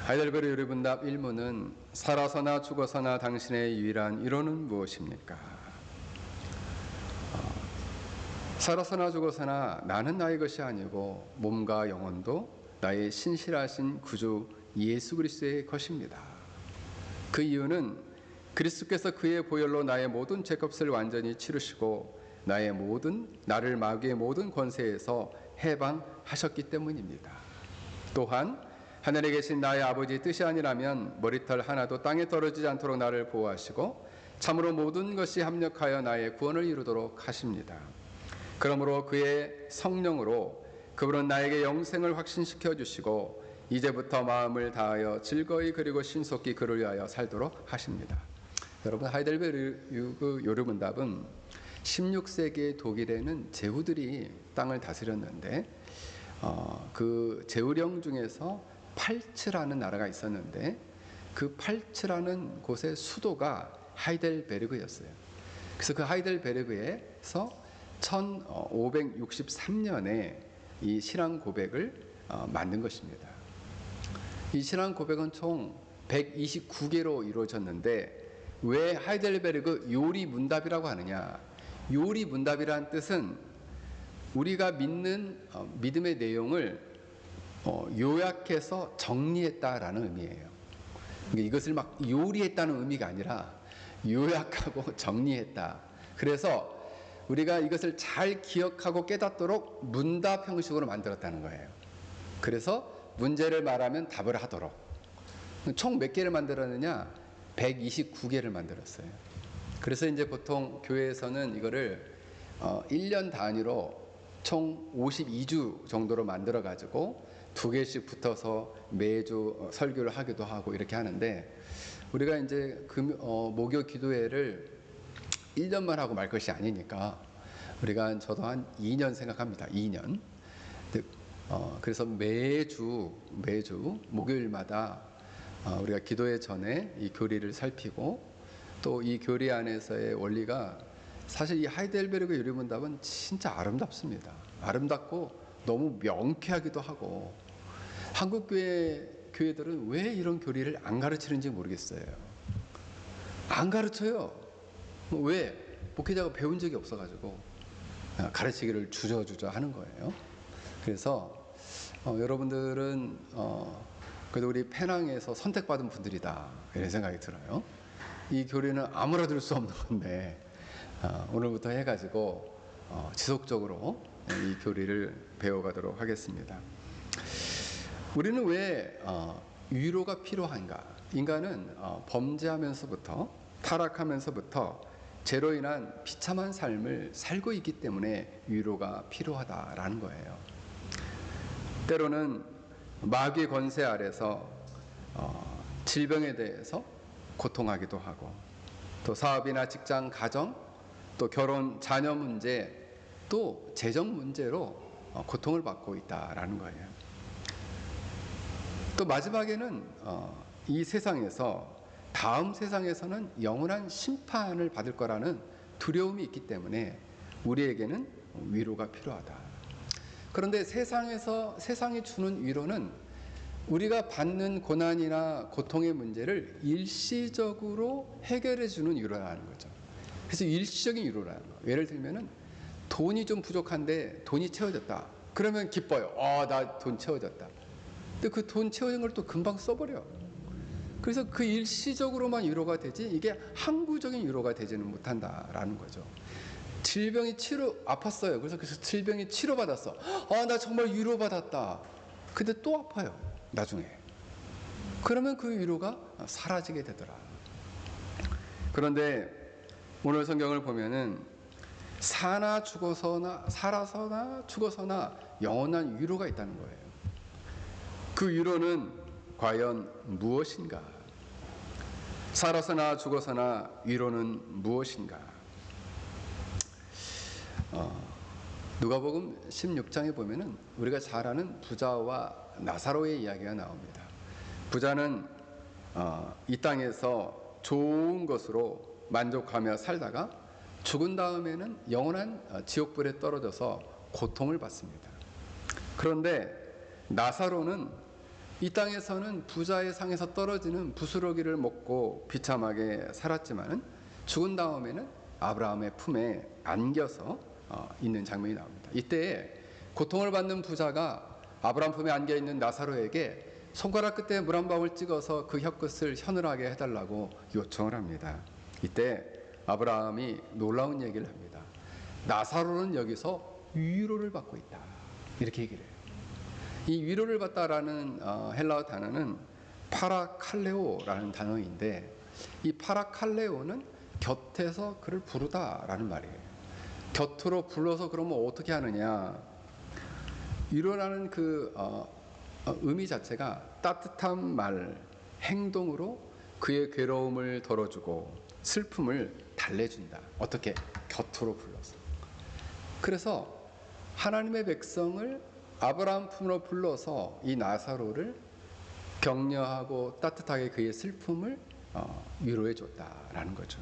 하이델베르 요리문답 1문은 살아서나 죽어서나 당신의 유일한 위로는 무엇입니까? 살아서나 죽어서나 나는 나의 것이 아니고 몸과 영혼도 나의 신실하신 구주 예수 그리스도의 것입니다. 그 이유는 그리스도께서 그의 보혈로 나의 모든 죄값을 완전히 치르시고 나를 마귀의 모든 권세에서 해방하셨기 때문입니다. 또한 하늘에 계신 나의 아버지의 뜻이 아니라면 머리털 하나도 땅에 떨어지지 않도록 나를 보호하시고 참으로 모든 것이 합력하여 나의 구원을 이루도록 하십니다. 그러므로 그의 성령으로 그분은 나에게 영생을 확신시켜 주시고 이제부터 마음을 다하여 즐거이 그리고 신속히 그를 위하여 살도록 하십니다. 여러분, 하이델베르 요르문답은 16세기의 독일에는 제후들이 땅을 다스렸는데 그 제후령 중에서 팔츠라는 나라가 있었는데 그 팔츠라는 곳의 수도가 하이델베르그였어요. 그래서 그 하이델베르그에서 1563년에 이 신앙 고백을 만든 것입니다. 이 신앙 고백은 총 129개로 이루어졌는데 왜 하이델베르그 요리 문답이라고 하느냐? 요리 문답이라는 뜻은 우리가 믿는 믿음의 내용을 요약해서 정리했다라는 의미예요. 이것을 막 요리했다는 의미가 아니라 요약하고 정리했다. 그래서 우리가 이것을 잘 기억하고 깨닫도록 문답 형식으로 만들었다는 거예요. 그래서 문제를 말하면 답을 하도록. 총 몇 개를 만들었느냐? 129개를 만들었어요. 그래서 이제 보통 교회에서는 이거를 1년 단위로 총 52주 정도로 만들어 가지고 2개씩 붙어서 매주 설교를 하기도 하고 이렇게 하는데 우리가 이제 목요 기도회를 1년만 하고 말 것이 아니니까 우리가 저도 한 2년 생각합니다. 2년. 그래서 매주 목요일마다 우리가 기도회 전에 이 교리를 살피고 또 이 교리 안에서의 원리가 사실 이 하이델베르그 요리문답은 진짜 아름답습니다. 아름답고 너무 명쾌하기도 하고 한국 교회들은 왜 이런 교리를 안 가르치는지 모르겠어요. 안 가르쳐요. 왜? 목회자가 배운 적이 없어가지고 가르치기를 주저주저 하는 거예요. 그래서 여러분들은 그래도 우리 페낭에서 선택받은 분들이다 이런 생각이 들어요. 이 교리는 아무나 들을 수 없는 건데 오늘부터 해가지고 지속적으로 이 교리를 배워가도록 하겠습니다. 우리는 왜 위로가 필요한가? 인간은 범죄하면서부터 타락하면서부터 죄로 인한 비참한 삶을 살고 있기 때문에 위로가 필요하다라는 거예요. 때로는 마귀의 권세 아래서 질병에 대해서 고통하기도 하고 또 사업이나 직장, 가정, 또 결혼, 자녀 문제, 또 재정 문제로 고통을 받고 있다라는 거예요. 또 마지막에는 이 세상에서 다음 세상에서는 영원한 심판을 받을 거라는 두려움이 있기 때문에 우리에게는 위로가 필요하다. 그런데 세상이 주는 위로는 우리가 받는 고난이나 고통의 문제를 일시적으로 해결해 주는 위로라는 거죠. 그래서 일시적인 위로라는 거예요. 예를 들면은 돈이 좀 부족한데 돈이 채워졌다. 그러면 기뻐요. 나 돈 채워졌다. 근데 그 돈 채워진 걸 또 금방 써버려. 그래서 그 일시적으로만 위로가 되지 이게 항구적인 위로가 되지는 못한다라는 거죠. 질병이 아팠어요. 그래서 질병이 치료받았어. 나 정말 위로받았다. 근데 또 아파요. 나중에. 그러면 그 위로가 사라지게 되더라. 그런데 오늘 성경을 보면은 살아서나 죽어서나 영원한 위로가 있다는 거예요. 그 위로는 과연 무엇인가? 살아서나 죽어서나 위로는 무엇인가? 누가복음 16장에 보면은 우리가 잘 아는 부자와 나사로의 이야기가 나옵니다. 부자는 이 땅에서 좋은 것으로 만족하며 살다가 죽은 다음에는 영원한 지옥불에 떨어져서 고통을 받습니다. 그런데 나사로는 이 땅에서는 부자의 상에서 떨어지는 부스러기를 먹고 비참하게 살았지만은 죽은 다음에는 아브라함의 품에 안겨서 있는 장면이 나옵니다. 이때 고통을 받는 부자가 아브라함 품에 안겨 있는 나사로에게 손가락 끝에 물 한 방울 찍어서 그 혀끝을 서늘하게 해달라고 요청을 합니다. 이때 아브라함이 놀라운 얘기를 합니다. 나사로는 여기서 위로를 받고 있다. 이렇게 얘기를 해요. 이 위로를 받다라는 헬라어 단어는 파라칼레오라는 단어인데, 이 파라칼레오는 곁에서 그를 부르다라는 말이에요. 곁으로 불러서 그러면 어떻게 하느냐? 위로라는 그 의미 자체가 따뜻한 말, 행동으로 그의 괴로움을 덜어주고 슬픔을 달래준다. 어떻게? 곁으로 불러서. 그래서 하나님의 백성을 아브라함 품으로 불러서 이 나사로를 격려하고 따뜻하게 그의 슬픔을 위로해 줬다라는 거죠.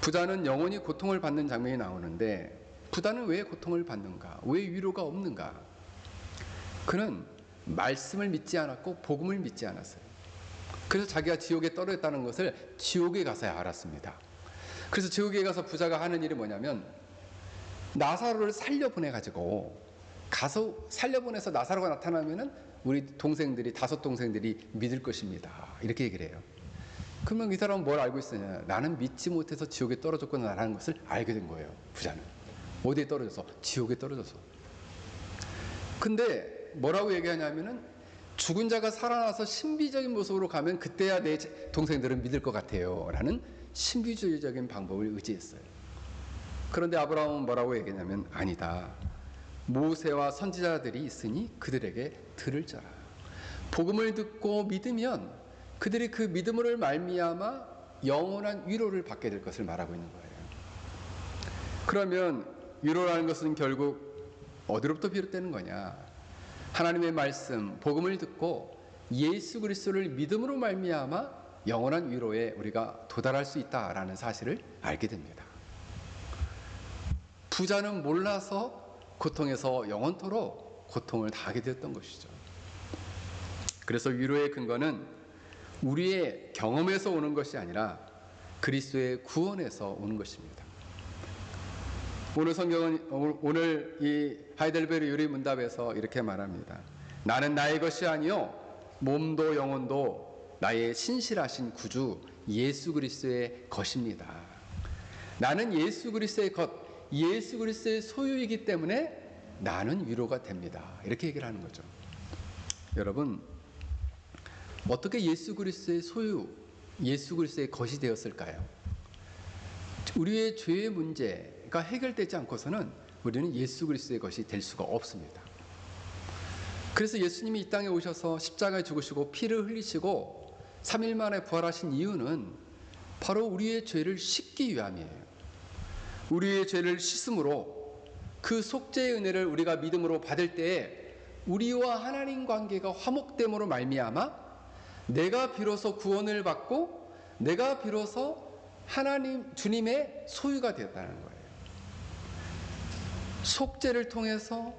부자는 영원히 고통을 받는 장면이 나오는데, 부자는 왜 고통을 받는가? 왜 위로가 없는가? 그는 말씀을 믿지 않았고 복음을 믿지 않았어요. 그래서 자기가 지옥에 떨어졌다는 것을 지옥에 가서야 알았습니다. 그래서 지옥에 가서 부자가 하는 일이 뭐냐면, 나사로를 살려보내가지고 가서 살려보내서 나사로가 나타나면은 우리 동생들이, 5 동생들이 믿을 것입니다. 이렇게 얘기를 해요. 그러면 이 사람은 뭘 알고 있으냐? 나는 믿지 못해서 지옥에 떨어졌구나라는 것을 알게 된 거예요. 부자는. 어디에 떨어져서? 지옥에 떨어져서. 근데 뭐라고 얘기하냐면은, 죽은 자가 살아나서 신비적인 모습으로 가면 그때야 내 동생들은 믿을 것 같아요 라는 신비주의적인 방법을 의지했어요. 그런데 아브라함은 뭐라고 얘기하냐면, 아니다. 모세와 선지자들이 있으니 그들에게 들을지어라. 복음을 듣고 믿으면 그들이 그 믿음으로 말미암아 영원한 위로를 받게 될 것을 말하고 있는 거예요. 그러면 위로라는 것은 결국 어디로부터 비롯되는 거냐? 하나님의 말씀, 복음을 듣고 예수 그리스도를 믿음으로 말미암아 영원한 위로에 우리가 도달할 수 있다라는 사실을 알게 됩니다. 부자는 몰라서 고통에서 영원토록 고통을 당하게 되었던 것이죠. 그래서 위로의 근거는 우리의 경험에서 오는 것이 아니라 그리스도의 구원에서 오는 것입니다. 오늘 성경은, 오늘 이 하이델베르 유리문답에서 이렇게 말합니다. 나는 나의 것이 아니요 몸도 영혼도 나의 신실하신 구주 예수 그리스도의 것입니다. 나는 예수 그리스도의 것, 예수 그리스도의 소유이기 때문에 나는 위로가 됩니다. 이렇게 얘기를 하는 거죠. 여러분, 어떻게 예수 그리스도의 소유, 예수 그리스도의 것이 되었을까요? 우리의 죄의 문제가 해결되지 않고서는 우리는 예수 그리스도의 것이 될 수가 없습니다. 그래서 예수님이 이 땅에 오셔서 십자가에 죽으시고 피를 흘리시고 3일 만에 부활하신 이유는 바로 우리의 죄를 씻기 위함이에요. 우리의 죄를 씻음으로 그 속죄의 은혜를 우리가 믿음으로 받을 때에 우리와 하나님 관계가 화목됨으로 말미암아 내가 비로소 구원을 받고 내가 비로소 하나님 주님의 소유가 되었다는 거예요. 속죄를 통해서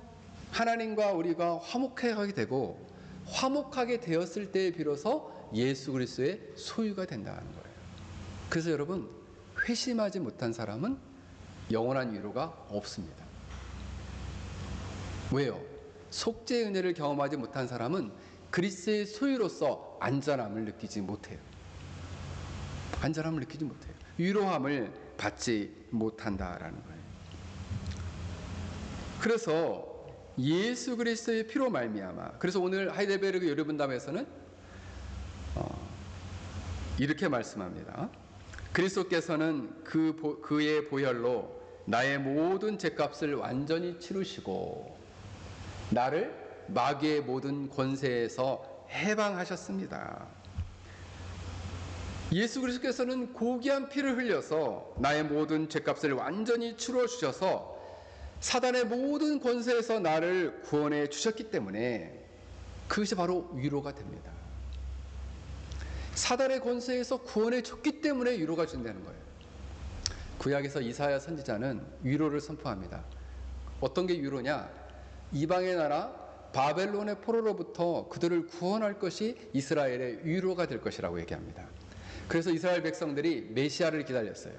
하나님과 우리가 화목하게 되고 화목하게 되었을 때에 비로소 예수 그리스도의 소유가 된다는 거예요. 그래서 여러분, 회심하지 못한 사람은 영원한 위로가 없습니다. 왜요? 속죄의 은혜를 경험하지 못한 사람은 그리스도의 소유로서 안전함을 느끼지 못해요. 안전함을 느끼지 못해요. 위로함을 받지 못한다라는 거예요. 그래서 예수 그리스도의 피로 말미암아, 그래서 오늘 하이델베르그 요리분담에서는 이렇게 말씀합니다. 그리스도께서는 그의 보혈로 나의 모든 죄값을 완전히 치르시고 나를 마귀의 모든 권세에서 해방하셨습니다. 예수 그리스도께서는 고귀한 피를 흘려서 나의 모든 죄값을 완전히 치루어 주셔서 사단의 모든 권세에서 나를 구원해 주셨기 때문에 그것이 바로 위로가 됩니다. 사단의 권세에서 구원해 줬기 때문에 위로가 준다는 거예요. 구약에서 이사야 선지자는 위로를 선포합니다. 어떤 게 위로냐? 이방의 나라 바벨론의 포로로부터 그들을 구원할 것이 이스라엘의 위로가 될 것이라고 얘기합니다. 그래서 이스라엘 백성들이 메시아를 기다렸어요.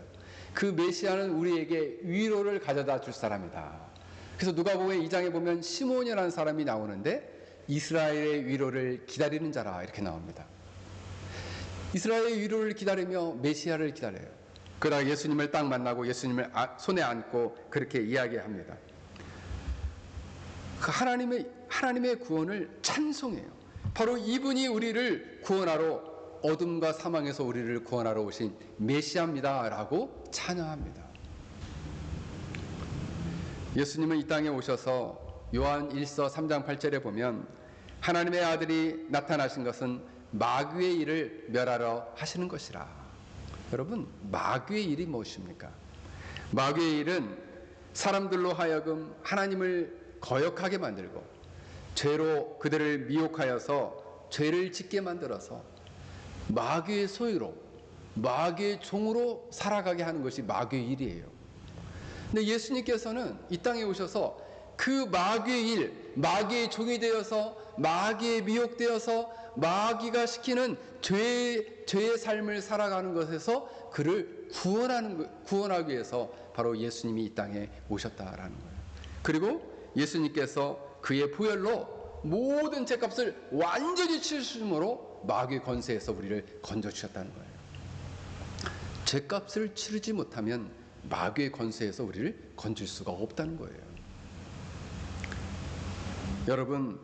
그 메시아는 우리에게 위로를 가져다 줄 사람이다. 그래서 누가복음 2장에 보면 시몬이라는 사람이 나오는데 이스라엘의 위로를 기다리는 자라 이렇게 나옵니다. 이스라엘의 위로를 기다리며 메시아를 기다려요. 그러다 예수님을 딱 만나고 예수님을 손에 안고 그렇게 이야기합니다. 그 하나님의 구원을 찬송해요. 바로 이분이 우리를 구원하러, 어둠과 사망에서 우리를 구원하러 오신 메시아입니다 라고 찬양합니다. 예수님은 이 땅에 오셔서 요한 1서 3장 8절에 보면 하나님의 아들이 나타나신 것은 마귀의 일을 멸하러 하시는 것이라. 여러분, 마귀의 일이 무엇입니까? 마귀의 일은 사람들로 하여금 하나님을 거역하게 만들고 죄로 그들을 미혹하여서 죄를 짓게 만들어서 마귀의 소유로, 마귀의 종으로 살아가게 하는 것이 마귀의 일이에요. 근데 예수님께서는 이 땅에 오셔서 그 마귀의 일, 마귀의 종이 되어서 마귀에 미혹되어서 마귀가 시키는 죄의 삶을 살아가는 것에서 그를 구원하기 위해서 바로 예수님이 이 땅에 오셨다라는 거예요. 그리고 예수님께서 그의 보혈로 모든 죄값을 완전히 치르심으로 마귀의 권세에서 우리를 건져주셨다는 거예요. 죄값을 치르지 못하면 마귀의 권세에서 우리를 건질 수가 없다는 거예요. 여러분,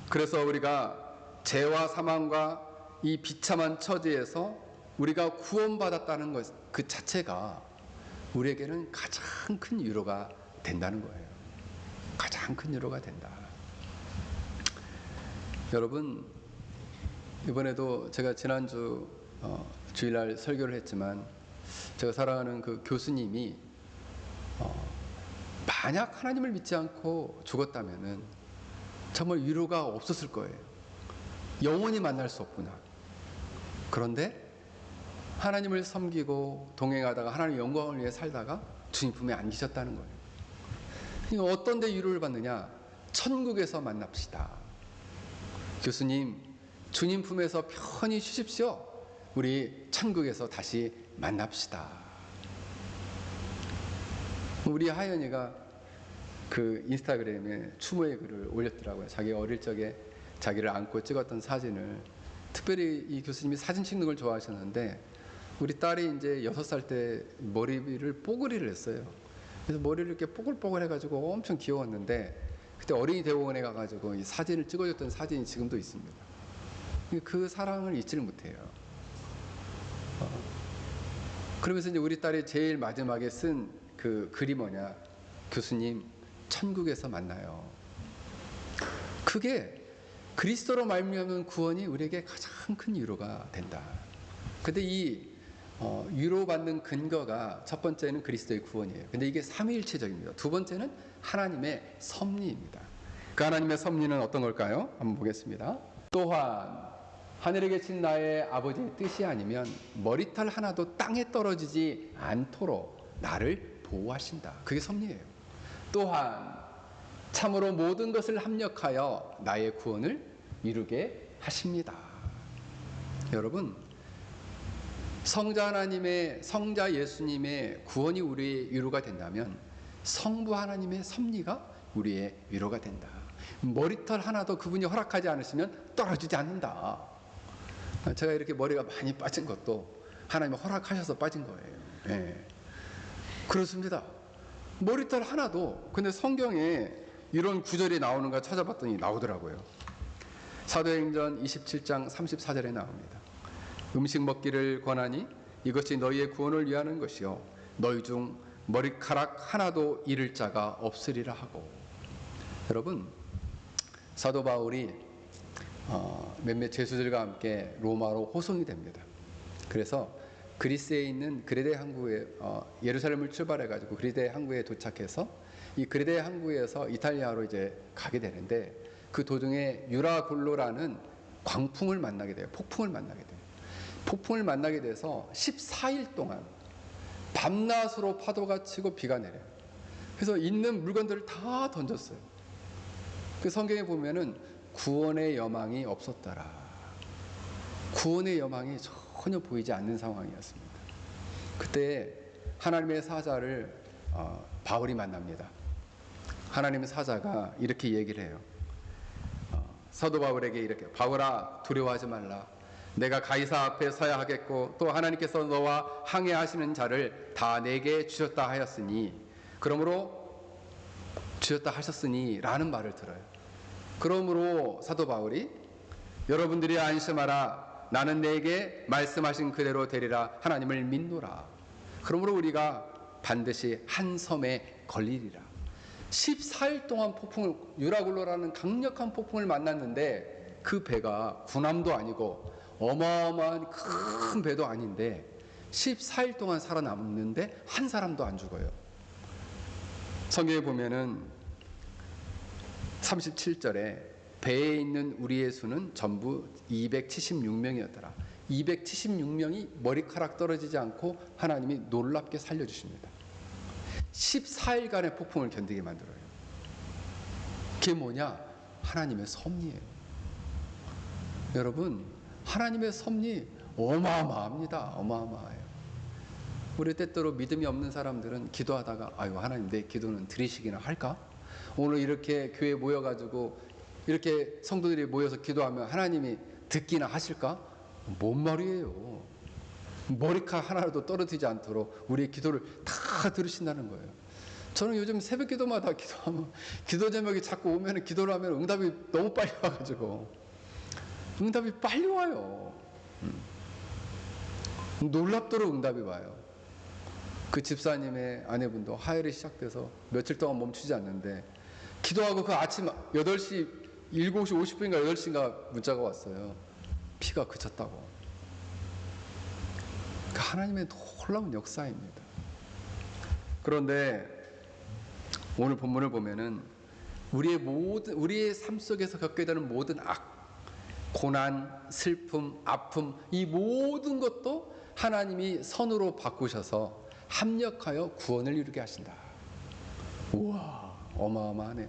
그래서 우리가 죄와 사망과 이 비참한 처지에서 우리가 구원받았다는 것 그 자체가 우리에게는 가장 큰 위로가 된다는 거예요. 가장 큰 위로가 된다. 여러분, 이번에도 제가 지난주 주일날 설교를 했지만 제가 사랑하는 그 교수님이 만약 하나님을 믿지 않고 죽었다면은 정말 위로가 없었을 거예요. 영원히 만날 수 없구나. 그런데 하나님을 섬기고 동행하다가 하나님의 영광을 위해 살다가 주님 품에 안기셨다는 거예요. 그러니까 어떤 데 위로를 받느냐? 천국에서 만납시다. 교수님, 주님 품에서 편히 쉬십시오. 우리 천국에서 다시 만납시다. 우리 하연이가 그 인스타그램에 추모의 글을 올렸더라고요. 자기가 어릴 적에 자기를 안고 찍었던 사진을. 특별히 이 교수님이 사진 찍는 걸 좋아하셨는데 우리 딸이 이제 6살 때 머리를 뽀글이를 했어요. 그래서 머리를 이렇게 뽀글뽀글 해가지고 엄청 귀여웠는데 그때 어린이 대공원에 가가지고 이 사진을 찍어줬던 사진이 지금도 있습니다. 그 사랑을 잊지를 못해요. 그러면서 이제 우리 딸이 제일 마지막에 쓴 그 글이 뭐냐? 교수님, 천국에서 만나요. 그게 그리스도로 말미암은 구원이 우리에게 가장 큰 위로가 된다. 근데 이 위로받는 근거가 첫 번째는 그리스도의 구원이에요. 근데 이게 삼위일체적입니다. 두 번째는 하나님의 섭리입니다. 그 하나님의 섭리는 어떤 걸까요? 한번 보겠습니다. 또한 하늘에 계신 나의 아버지의 뜻이 아니면 머리털 하나도 땅에 떨어지지 않도록 나를 보호하신다. 그게 섭리예요. 또한 참으로 모든 것을 합력하여 나의 구원을 이루게 하십니다. 여러분, 성자 하나님의, 성자 예수님의 구원이 우리의 위로가 된다면 성부 하나님의 섭리가 우리의 위로가 된다. 머리털 하나도 그분이 허락하지 않으시면 떨어지지 않는다. 제가 이렇게 머리가 많이 빠진 것도 하나님이 허락하셔서 빠진 거예요. 네. 그렇습니다. 머리털 하나도. 근데 성경에 이런 구절이 나오는가 찾아봤더니 나오더라고요. 사도행전 27장 34절에 나옵니다. 음식 먹기를 권하니 이것이 너희의 구원을 위하는 것이요 너희 중 머리카락 하나도 잃을 자가 없으리라 하고. 여러분, 사도 바울이 몇몇 죄수들과 함께 로마로 호송이 됩니다. 그래서 그리스에 있는 그레데 항구에 예루살렘을 출발해가지고 그레데 항구에 도착해서 이 그레데 항구에서 이탈리아로 이제 가게 되는데 그 도중에 유라굴로라는 광풍을 만나게 돼요. 폭풍을 만나게 돼요. 폭풍을 만나게 돼서 14일 동안 밤낮으로 파도가 치고 비가 내려요. 그래서 있는 물건들을 다 던졌어요. 그 성경에 보면은 구원의 여망이 없었더라. 구원의 여망이 전혀 보이지 않는 상황이었습니다. 그때 하나님의 사자를 바울이 만납니다. 하나님의 사자가 이렇게 얘기를 해요. 사도 바울에게 이렇게, 바울아 두려워하지 말라. 내가 가이사 앞에 서야 하겠고 또 하나님께서 너와 항해하시는 자를 다 내게 주셨다 하였으니, 그러므로 주셨다 하셨으니 라는 말을 들어요. 그러므로 사도 바울이 여러분들이 안심하라. 나는 내게 말씀하신 그대로 되리라. 하나님을 믿노라. 그러므로 우리가 반드시 한 섬에 걸리리라. 14일 동안 폭풍을, 유라굴로라는 강력한 폭풍을 만났는데 그 배가 군함도 아니고 어마어마한 큰 배도 아닌데 14일 동안 살아남는데 한 사람도 안 죽어요. 성경에 보면은 37절에 배에 있는 우리의 수는 전부 276명이었더라. 276명이 머리카락 떨어지지 않고 하나님이 놀랍게 살려주십니다. 14일간의 폭풍을 견디게 만들어요. 그게 뭐냐? 하나님의 섭리예요. 여러분, 하나님의 섭리 어마어마합니다. 어마어마해요. 우리 때때로 믿음이 없는 사람들은 기도하다가 아유 하나님 내 기도는 들으시기나 할까? 오늘 이렇게 교회에 모여가지고 이렇게 성도들이 모여서 기도하면 하나님이 듣기나 하실까? 뭔 말이에요. 머리카락 하나라도 떨어지지 않도록 우리의 기도를 다 들으신다는 거예요. 저는 요즘 새벽 기도마다 기도하면 기도 제목이 자꾸 오면 기도를 하면 응답이 너무 빨리 와가지고 응답이 빨리 와요. 놀랍도록 응답이 와요. 그 집사님의 아내분도 하혈이 시작돼서 며칠 동안 멈추지 않는데 기도하고 그 아침 8시 7시 50분인가 8시인가 문자가 왔어요. 피가 그쳤다고. 하나님의 놀라운 역사입니다. 그런데 오늘 본문을 보면은 우리의 삶 속에서 겪게 되는 모든 고난, 슬픔, 아픔, 이 모든 것도 하나님이 선으로 바꾸셔서 합력하여 구원을 이루게 하신다. 우와, 어마어마하네요.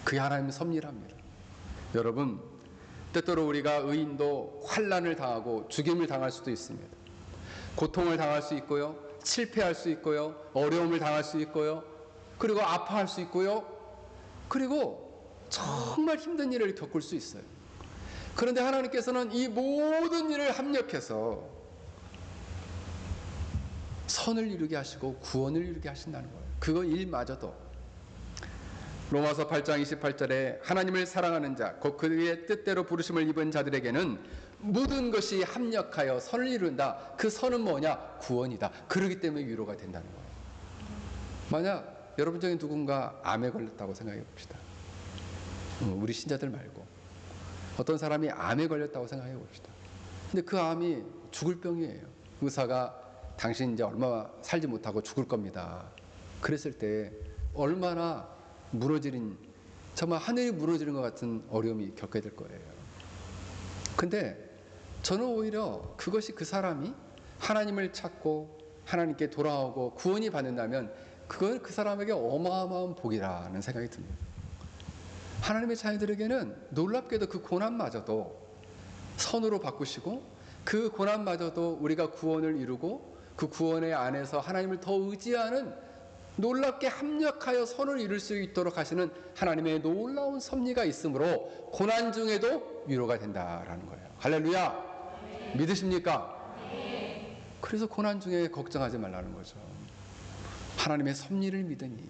그게 하나님의 섭리랍니다. 여러분, 때때로 우리가 의인도 환난을 당하고 죽임을 당할 수도 있습니다. 고통을 당할 수 있고요, 실패할 수 있고요, 어려움을 당할 수 있고요, 그리고 아파할 수 있고요, 그리고 정말 힘든 일을 겪을 수 있어요. 그런데 하나님께서는 이 모든 일을 합력해서 선을 이루게 하시고 구원을 이루게 하신다는 거예요. 그거 일마저도 로마서 8장 28절에 하나님을 사랑하는 자, 곧 그의 뜻대로 부르심을 입은 자들에게는 모든 것이 합력하여 선을 이룬다. 그 선은 뭐냐? 구원이다. 그러기 때문에 위로가 된다는 거예요. 만약 여러분 중에 누군가 암에 걸렸다고 생각해 봅시다. 우리 신자들 말고 어떤 사람이 암에 걸렸다고 생각해 봅시다. 근데 그 암이 죽을 병이에요. 의사가 당신 이제 얼마 살지 못하고 죽을 겁니다. 그랬을 때 얼마나 정말 하늘이 무너지는 것 같은 어려움이 겪게 될 거예요. 근데 저는 오히려 그것이 그 사람이 하나님을 찾고 하나님께 돌아오고 구원이 받는다면 그건 그 사람에게 어마어마한 복이라는 생각이 듭니다. 하나님의 자녀들에게는 놀랍게도 그 고난마저도 선으로 바꾸시고 그 고난마저도 우리가 구원을 이루고 그 구원의 안에서 하나님을 더 의지하는 놀랍게 합력하여 선을 이룰 수 있도록 하시는 하나님의 놀라운 섭리가 있으므로 고난 중에도 위로가 된다라는 거예요. 할렐루야. 네. 믿으십니까? 네. 그래서 고난 중에 걱정하지 말라는 거죠. 하나님의 섭리를 믿으니,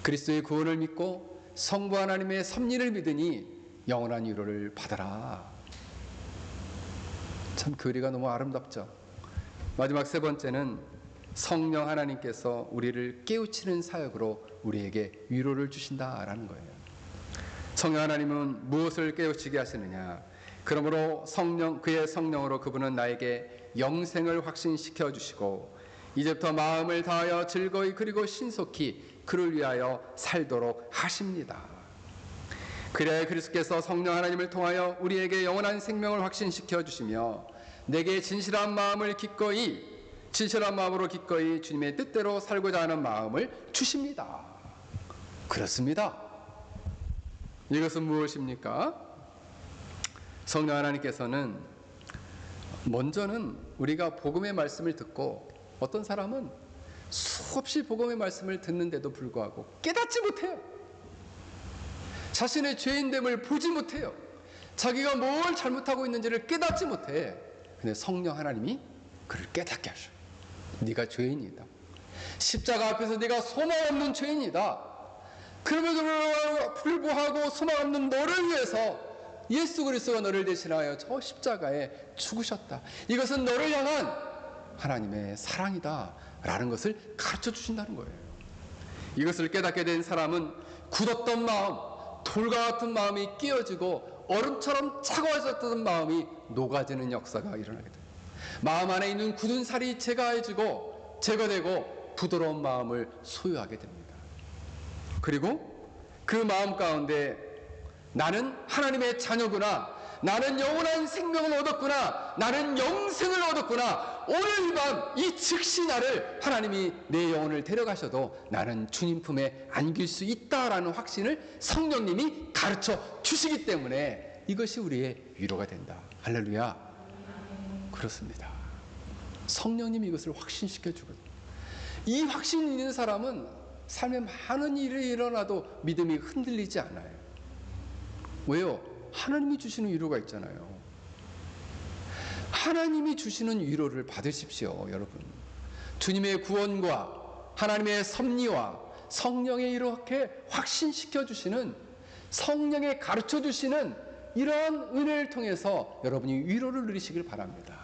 그리스도의 구원을 믿고 성부 하나님의 섭리를 믿으니 영원한 위로를 받아라. 참 교리가 너무 아름답죠. 마지막 세 번째는 성령 하나님께서 우리를 깨우치는 사역으로 우리에게 위로를 주신다라는 거예요. 성령 하나님은 무엇을 깨우치게 하시느냐? 그러므로 그의 성령으로 그분은 나에게 영생을 확신시켜 주시고 이제부터 마음을 다하여 즐거이 그리고 신속히 그를 위하여 살도록 하십니다. 그래야 그리스도께서 성령 하나님을 통하여 우리에게 영원한 생명을 확신시켜 주시며 내게 진실한 마음으로 기꺼이 주님의 뜻대로 살고자 하는 마음을 주십니다. 그렇습니다. 이것은 무엇입니까? 성령 하나님께서는 먼저는 우리가 복음의 말씀을 듣고, 어떤 사람은 수없이 복음의 말씀을 듣는데도 불구하고 깨닫지 못해요. 자신의 죄인됨을 보지 못해요. 자기가 뭘 잘못하고 있는지를 깨닫지 못해. 근데 성령 하나님이 그를 깨닫게 하셔. 네가 죄인이다. 십자가 앞에서 네가 소망 없는 죄인이다. 그럼에도 불구하고 소망 없는 너를 위해서 예수 그리스도가 너를 대신하여 저 십자가에 죽으셨다. 이것은 너를 향한 하나님의 사랑이다 라는 것을 가르쳐 주신다는 거예요. 이것을 깨닫게 된 사람은 굳었던 마음, 돌과 같은 마음이 끼어지고 얼음처럼 차가워졌던 마음이 녹아지는 역사가 일어나게 됩니다. 마음 안에 있는 굳은 살이 제거되고 부드러운 마음을 소유하게 됩니다. 그리고 그 마음 가운데 나는 하나님의 자녀구나, 나는 영원한 생명을 얻었구나, 나는 영생을 얻었구나, 오늘 밤 이 즉시 나를 하나님이 내 영혼을 데려가셔도 나는 주님 품에 안길 수 있다라는 확신을 성령님이 가르쳐 주시기 때문에 이것이 우리의 위로가 된다. 할렐루야. 그렇습니다. 성령님이 이것을 확신시켜 주거든요. 이 확신이 있는 사람은 삶에 많은 일이 일어나도 믿음이 흔들리지 않아요. 왜요? 하나님이 주시는 위로가 있잖아요. 하나님이 주시는 위로를 받으십시오, 여러분. 주님의 구원과 하나님의 섭리와 성령의 이렇게 확신시켜 주시는, 성령의 가르쳐 주시는 이러한 은혜를 통해서 여러분이 위로를 누리시길 바랍니다.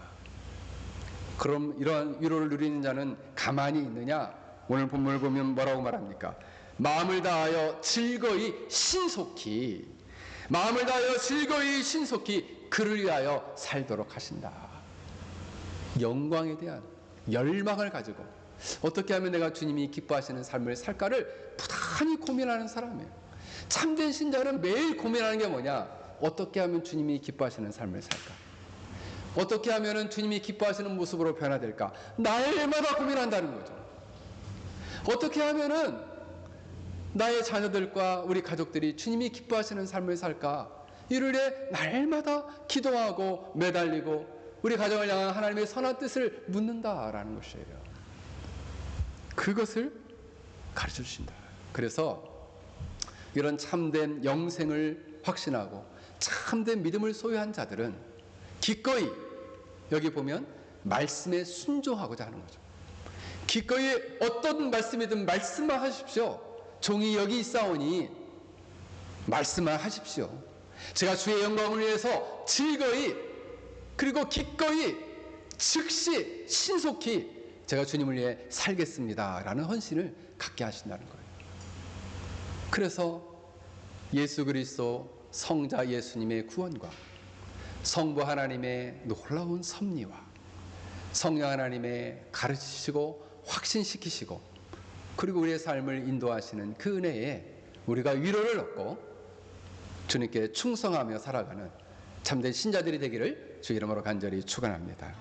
그럼 이러한 위로를 누리는 자는 가만히 있느냐? 오늘 본문을 보면 뭐라고 말합니까? 마음을 다하여 즐거이 신속히, 마음을 다하여 즐거이 신속히 그를 위하여 살도록 하신다. 영광에 대한 열망을 가지고 어떻게 하면 내가 주님이 기뻐하시는 삶을 살까를 부단히 고민하는 사람이에요. 참된 신자는 매일 고민하는 게 뭐냐? 어떻게 하면 주님이 기뻐하시는 삶을 살까? 어떻게 하면 주님이 기뻐하시는 모습으로 변화될까? 날마다 고민한다는 거죠. 어떻게 하면은 나의 자녀들과 우리 가족들이 주님이 기뻐하시는 삶을 살까? 이를 날마다 기도하고 매달리고 우리 가정을 향한 하나님의 선한 뜻을 묻는다라는 것이에요. 그것을 가르쳐 주신다. 그래서 이런 참된 영생을 확신하고 참된 믿음을 소유한 자들은 기꺼이, 여기 보면 말씀에 순종하고자 하는 거죠. 기꺼이 어떤 말씀이든 말씀만 하십시오. 종이 여기 있사오니 말씀만 하십시오. 제가 주의 영광을 위해서 즐거이, 그리고 기꺼이, 즉시, 신속히 제가 주님을 위해 살겠습니다 라는 헌신을 갖게 하신다는 거예요. 그래서 예수 그리스도 성자 예수님의 구원과 성부 하나님의 놀라운 섭리와 성령 하나님의 가르치시고 확신시키시고 그리고 우리의 삶을 인도하시는 그 은혜에 우리가 위로를 얻고 주님께 충성하며 살아가는 참된 신자들이 되기를 주 이름으로 간절히 축원합니다.